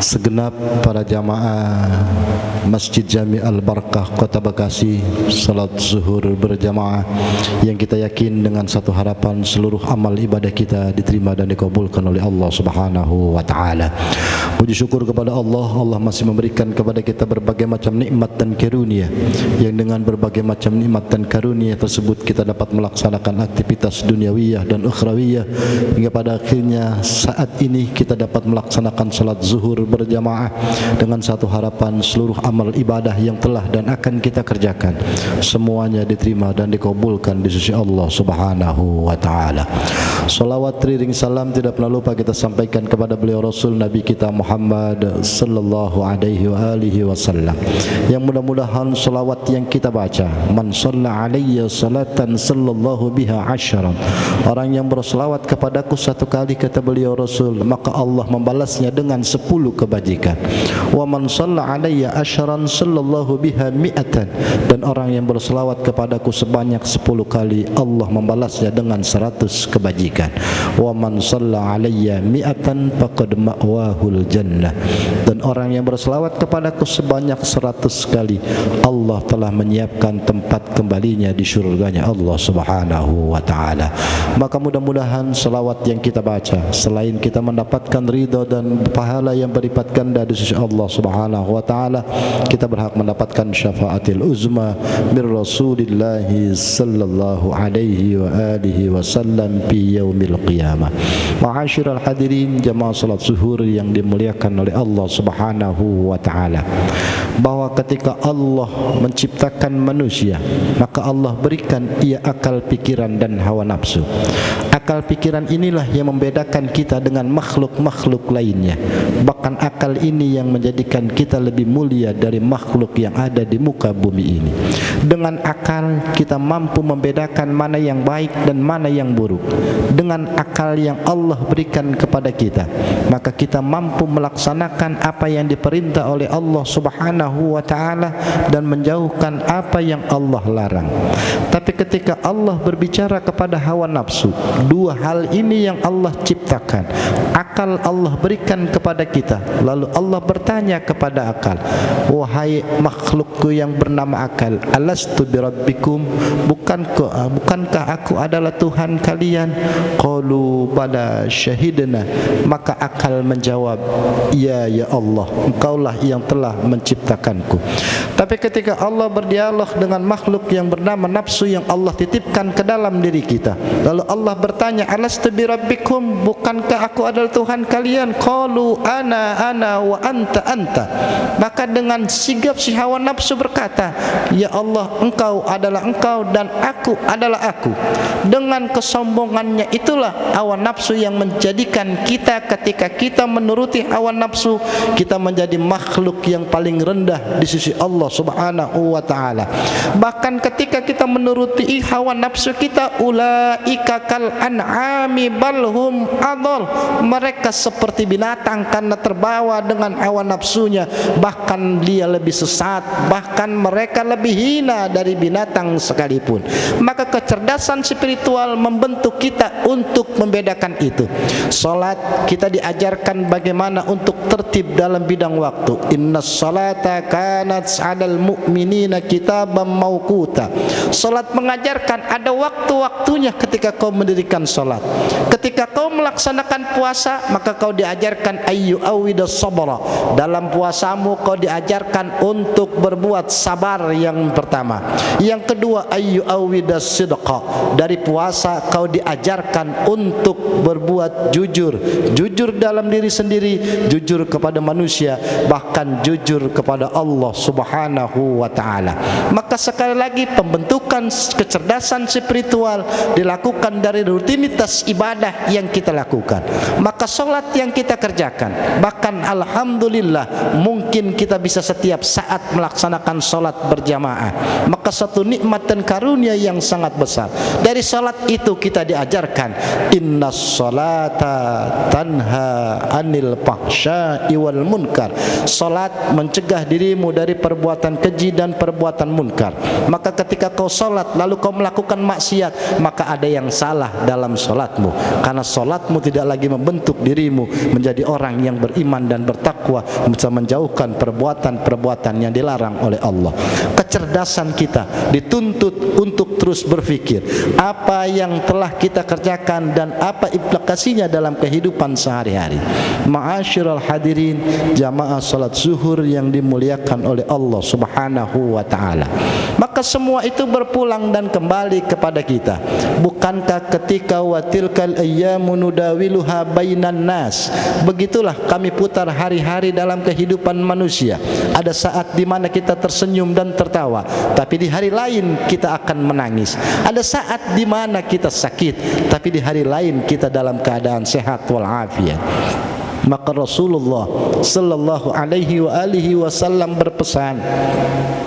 segenap para jamaah Masjid Jami Al-Barakah Kota Bekasi, salat zuhur berjamaah yang kita yakin dengan satu harapan seluruh amal ibadah kita diterima dan dikabulkan oleh Allah Subhanahu wa taala. Puji syukur kepada Allah, Allah masih memberikan kepada kita berbagai macam nikmat dan karunia, yang dengan berbagai macam nikmat dan karunia tersebut kita dapat melaksanakan aktivitas duniawiyah dan ukhrawiyah hingga pada akhirnya saat ini kita dapat melaksanakan salat zuhur berjamaah dengan satu harapan seluruh amal ibadah yang telah dan akan kita kerjakan semuanya diterima dan dikabulkan di sisi Allah Subhanahu wa taala. Salawat ring salam tidak pernah lupa kita sampaikan kepada beliau Rasul Nabi kita Muhammad sallallahu alaihi wa alihi wasallam, yang mudah-mudahan salawat yang kita baca, man shalla alayya salatan sallallahu biha asharan, orang yang berselawat kepadaku satu kali kata beliau Rasul, maka Allah membalasnya dengan 10 kebajikan. Wa man shalla alayya asharan sallallahu biha mi'atan, dan orang yang berselawat kepadaku sebanyak 10 kali Allah membalasnya dengan 100 kebajikan. Wa man shalla alayya mi'atan faqad ma'wahul jannah, dan orang yang berselawat kepadaku sebanyak 100 kali Allah telah menyiapkan tempat kembalinya di surganya Allah Subhanahu wa taala. Maka mudah-mudahan selawat yang kita baca, selain kita mendapatkan ridha dan pahala yang berlipat ganda di sisi Allah Subhanahu wa taala, kita berhak mendapatkan syafaatil uzma mir Rasulillah sallallahu alaihi wa alihi wasallam fi yaumil qiyamah. Ma'asyiral hadirin jamaah salat zuhur yang dimuliakan oleh Allah Subhanahu wa taala, bahwa ketika Allah menciptakan manusia, maka Allah berikan ia akal pikiran dan hawa nafsu. Akal pikiran inilah yang membedakan kita dengan makhluk-makhluk lainnya. Bahkan akal ini yang menjadikan kita lebih mulia dari makhluk yang ada di muka bumi ini. Dengan akal kita mampu membedakan mana yang baik dan mana yang buruk. Dengan akal yang Allah berikan kepada kita, maka kita mampu melaksanakan apa yang diperintah oleh Allah Subhanahu wa taala dan menjauhkan apa yang Allah larang. Tapi ketika Allah berbicara kepada hawa nafsu, dua hal ini yang Allah ciptakan, akal Allah berikan kepada kita, lalu Allah bertanya kepada akal, wahai makhlukku yang bernama akal, alastu birabbikum, bukankah aku adalah Tuhan kalian? Qalu bala syahidna, maka akal menjawab, ya Allah, engkaulah yang telah menciptakanku. Tapi ketika Allah berdialog dengan makhluk yang bernama nafsu yang Allah titipkan ke dalam diri kita, lalu Allah bertanya, alastu birabbikum, bukankah aku adalah Tuhan kalian? Qalu ana wa anta. Maka dengan sigap si hawa nafsu berkata, ya Allah, engkau adalah engkau dan aku adalah aku. Dengan kesombongannya itulah hawa nafsu yang menjadikan kita, ketika kita menuruti hawa nafsu, kita menjadi makhluk yang paling rendah di sisi Allah Subhanahu wa taala. Bahkan ketika kita menuruti hawa nafsu kita, ulaika kal an'ami balhum adall, mereka seperti binatang karena terbawa dengan hawa nafsunya, bahkan dia lebih sesat, bahkan mereka lebih hina dari binatang sekalipun. Maka kecerdasan spiritual membentuk kita untuk membedakan itu. Salat kita diajarkan bagaimana untuk tertib dalam bidang waktu. Innas salata kanat 'alal mu'minina kitaban mauquta. Salat mengajarkan ada waktu-waktunya ketika kau mendirikan salat. Ketika kau melaksanakan puasa, maka kau diajarkan ayyu awidas sabra. Dalam puasamu kau diajarkan untuk berbuat sabar yang pertama. Yang kedua, ayyu awidas sidqa. Dari puasa kau diajarkan untuk berbuat jujur. Jujur dalam diri sendiri, jujur kepada manusia, bahkan jujur kepada Allah Subhanahu wa taala. Maka sekali lagi pembentukan kecerdasan spiritual dilakukan dari rutinitas ibadah yang kita lakukan. Maka salat yang kita kerjakan, bahkan alhamdulillah mungkin kita bisa setiap saat melaksanakan salat berjamaah. Maka satu nikmat dan karunia yang sangat besar. Dari salat itu kita diajarkan, innas salata tanha anil fahsya'i wal munkar. Salat mencegah dirimu dari perbuatan keji dan perbuatan munkar. Maka ketika kau salat lalu kau melakukan maksiat, maka ada yang salah dalam salatmu, karena salatmu tidak lagi membentuk dirimu menjadi orang yang beriman dan bertakwa, bisa menjauhkan perbuatan-perbuatan yang dilarang oleh Allah. Kecerdasan kita dituntut untuk terus berfikir apa yang telah kita kerjakan dan apa implikasinya dalam kehidupan sehari-hari. Ma'asyiral hadirin, jamaah salat zuhur yang dimuliakan oleh Allah Subhanahu wa taala. Maka semua itu berpulang dan kembali kepada kita. Bukankah ketika watilkal ayyamu nudawiluha bainan nas, begitulah kami putar hari-hari dalam kehidupan manusia. Ada saat di mana kita tersenyum dan tertawa, tapi di hari lain kita akan menangis. Ada saat di mana kita sakit, tapi di hari lain kita dalam keadaan sehat walafiat. Maka Rasulullah sallallahu alaihi wasallam berpesan,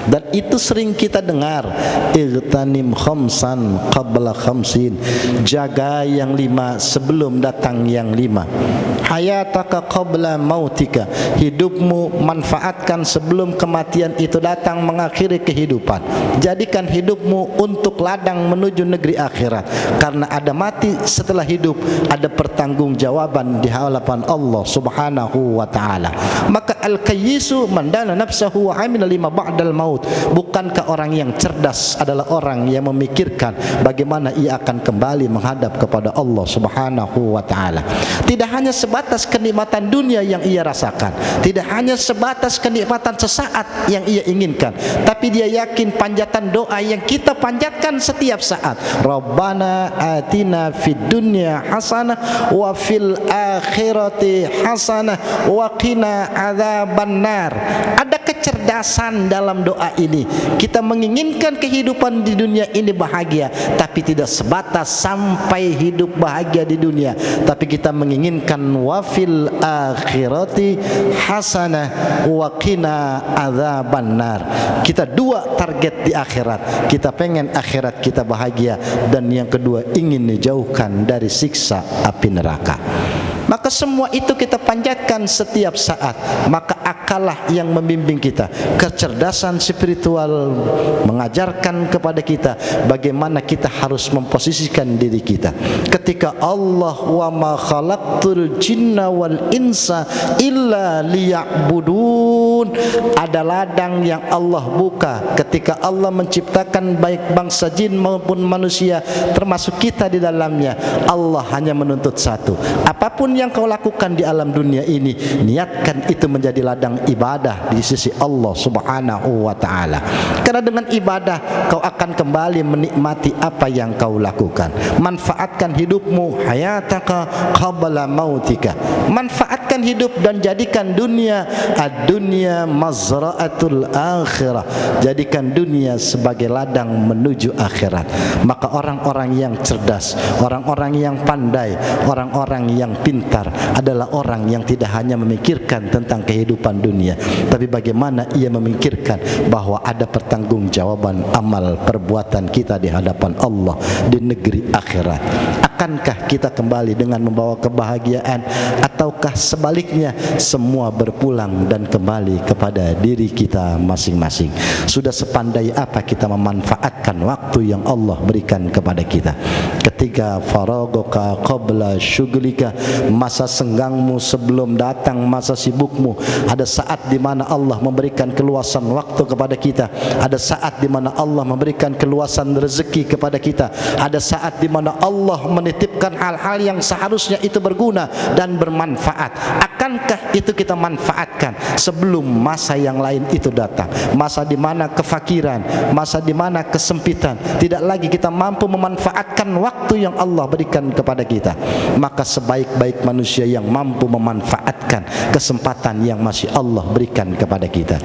dan itu sering kita dengar, igtanim khamsan qabla khamsin, jaga yang 5 sebelum datang yang 5. Hayataka qabla mautika, hidupmu manfaatkan sebelum kematian itu datang mengakhiri kehidupan. Jadikan hidupmu untuk ladang menuju negeri akhirat, karena ada mati setelah hidup, ada pertanggungjawaban di hadapan Allah Subhanahu wa taala. Maka al-kayyisu man dana nafsahu wa amila lima ba'dal maut. Bukankah orang yang cerdas adalah orang yang memikirkan bagaimana ia akan kembali menghadap kepada Allah Subhanahu wa taala. Tidak hanya sebatas kenikmatan dunia yang ia rasakan, tidak hanya sebatas kenikmatan sesaat yang ia inginkan, tapi dia yakin panjatan doa yang kita panjatkan setiap saat, Rabbana atina fid dunya hasanah wa fil akhirati hasanah wa qina adzabannar. Ada kecerdasan dalam doa ini. Kita menginginkan kehidupan di dunia ini bahagia, tapi tidak sebatas sampai hidup bahagia di dunia, tapi kita menginginkan wa fil akhirati hasanah wa qina adzabannar. Kita 2 target di akhirat. Kita pengen akhirat kita bahagia, dan yang kedua ingin dijauhkan dari siksa api neraka. Maka semua itu kita panjatkan setiap saat. Maka akallah yang membimbing kita. Kecerdasan spiritual mengajarkan kepada kita bagaimana kita harus memposisikan diri kita. Ketika Allah wa ma khalaqtul jinna wal insa illa liya'budun, ada ladang yang Allah buka ketika Allah menciptakan baik bangsa jin maupun manusia, termasuk kita di dalamnya. Allah hanya menuntut satu, apapun yang kau lakukan di alam dunia ini, niatkan itu menjadi ladang ibadah di sisi Allah Subhanahu wa taala. Karena dengan ibadah kau akan kembali menikmati apa yang kau lakukan. Manfaatkan hidupmu, hayataka qabla mautika. Manfaatkan hidup dan jadikan dunia ad-dunya mazra'atul akhirah. Jadikan dunia sebagai ladang menuju akhirat. Maka orang-orang yang cerdas, orang-orang yang pandai, orang-orang yang pintar adalah orang yang tidak hanya memikirkan tentang kehidupan dunia, tapi bagaimana ia memikirkan bahwa ada pertanggungjawaban amal perbuatan kita di hadapan Allah di negeri akhirat. Akankah kita kembali dengan membawa kebahagiaan, ataukah sebaliknya semua berpulang dan kembali kepada diri kita masing-masing? Sudah sepandai apa kita memanfaatkan waktu yang Allah berikan kepada kita? Ketika faragoka qabla syughlika, masa senggangmu sebelum datang masa sibukmu. Ada saat di mana Allah memberikan keluasan waktu kepada kita. Ada saat di mana Allah memberikan keluasan rezeki kepada kita. Ada saat di mana Allah menitipkan hal-hal yang seharusnya itu berguna dan bermanfaat. Akankah itu kita manfaatkan sebelum masa yang lain itu datang? Masa di mana kefakiran, masa di mana kesempitan, tidak lagi kita mampu memanfaatkan waktu yang Allah berikan kepada kita. Maka sebaik-baik manusia yang mampu memanfaatkan kesempatan yang masih Allah berikan kepada kita.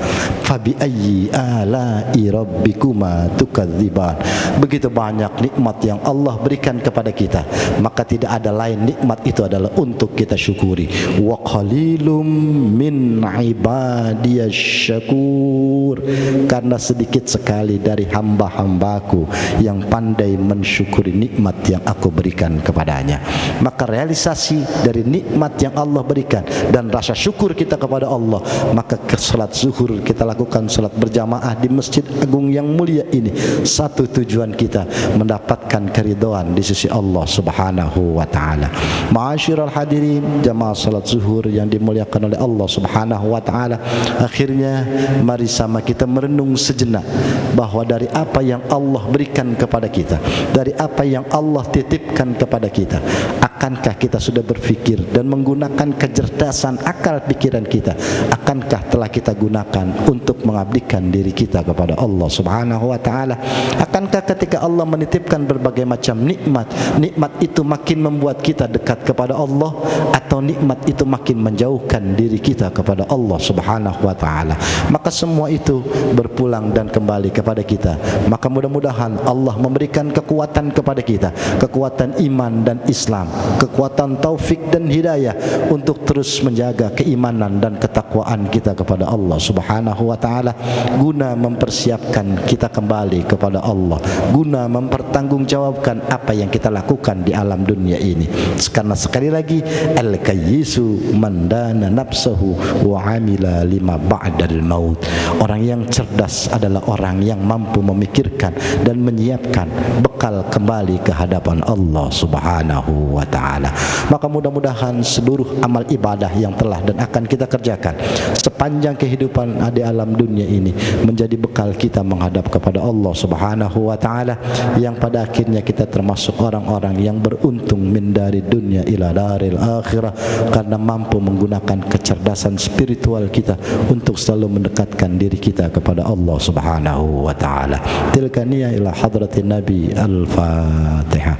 Fabi ayyi ala'i rabbikuma tukadziban. Begitu banyak nikmat yang Allah berikan kepada kita, maka tidak ada lain nikmat itu adalah untuk kita syukuri. Wa qalilum min ibadiyas syakur, karena sedikit sekali dari hamba-hambaku yang pandai mensyukuri nikmat yang aku berikan kepadanya. Maka realisasi dari nikmat yang Allah berikan dan rasa syukur kita kepada Allah, maka ke salat zuhur kita lakukan salat berjamaah di Masjid Agung yang mulia ini, satu tujuan kita mendapatkan keridhaan di sisi Allah Subhanahu wa taala. Ma'asyiral hadirin, jamaah salat zuhur yang dimuliakan oleh Allah Subhanahu wa taala, akhirnya mari sama kita merenung sejenak bahwa dari apa yang Allah berikan kepada kita, dari apa yang Allah titipkan kepada kita, akankah kita sudah berfikir dan menggunakan kecerdasan akal pikiran kita? Akankah telah kita gunakan untuk mengabdikan diri kita kepada Allah Subhanahu wa taala? Akankah ketika Allah menitipkan berbagai macam nikmat, nikmat itu makin membuat kita dekat kepada Allah, atau nikmat itu makin menjauhkan diri kita kepada Allah Subhanahu wa taala? Maka semua itu berpulang dan kembali kepada kita. Maka mudah-mudahan Allah memberikan kekuatan kepada kita, kekuatan iman dan Islam, kekuatan taufik dan hidayah untuk terus menjaga keimanan dan ketakwaan kita kepada Allah Subhanahu wa taala, guna mempersiapkan kita kembali kepada Allah, guna mempertanggungjawabkan apa yang kita lakukan di alam dunia ini. Karena sekali lagi, al-kayyisu man dana nafsahu wa amila lima ba'dal maut. Orang yang cerdas adalah orang yang mampu memikirkan dan menyiapkan bekal kembali ke hadapan Allah Subhanahu wa taala. Maka mudah-mudahan seluruh amal ibadah yang telah dan akan kita kerjakan sepanjang kehidupan di alam dunia ini menjadi bekal kita menghadap kepada Allah Subhanahu wa taala, yang pada akhirnya kita termasuk orang-orang yang beruntung min dari dunia ila daril akhirah, karena mampu menggunakan kecerdasan spiritual kita untuk selalu mendekatkan diri kita kepada Allah Subhanahu wa taala. Tilka niya ila hadratin Nabi. Al-Fatihah.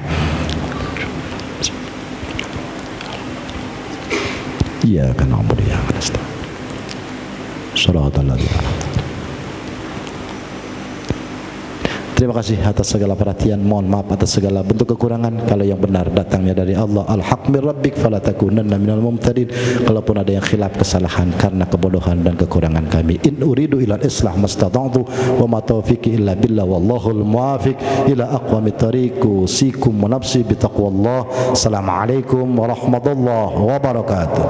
Iyyaka na'budu wa iyyaka nasta'in. Shiratal ladzina an'amta. Terima kasih atas segala perhatian. Mohon maaf atas segala bentuk kekurangan. Kalau yang benar datangnya dari Allah, al-haq min rabbik fala takunanna minal mumtarin. Kalaupun ada yang khilaf, kesalahan karena kebodohan dan kekurangan kami, in uridu ilal islah mastata'tu wa ma taufiqi illa billah wallahul muwafiq ila aqwamit thariq. Usikum wa nafsi bi taqwallah. Assalamualaikum warahmatullahi wabarakatuh.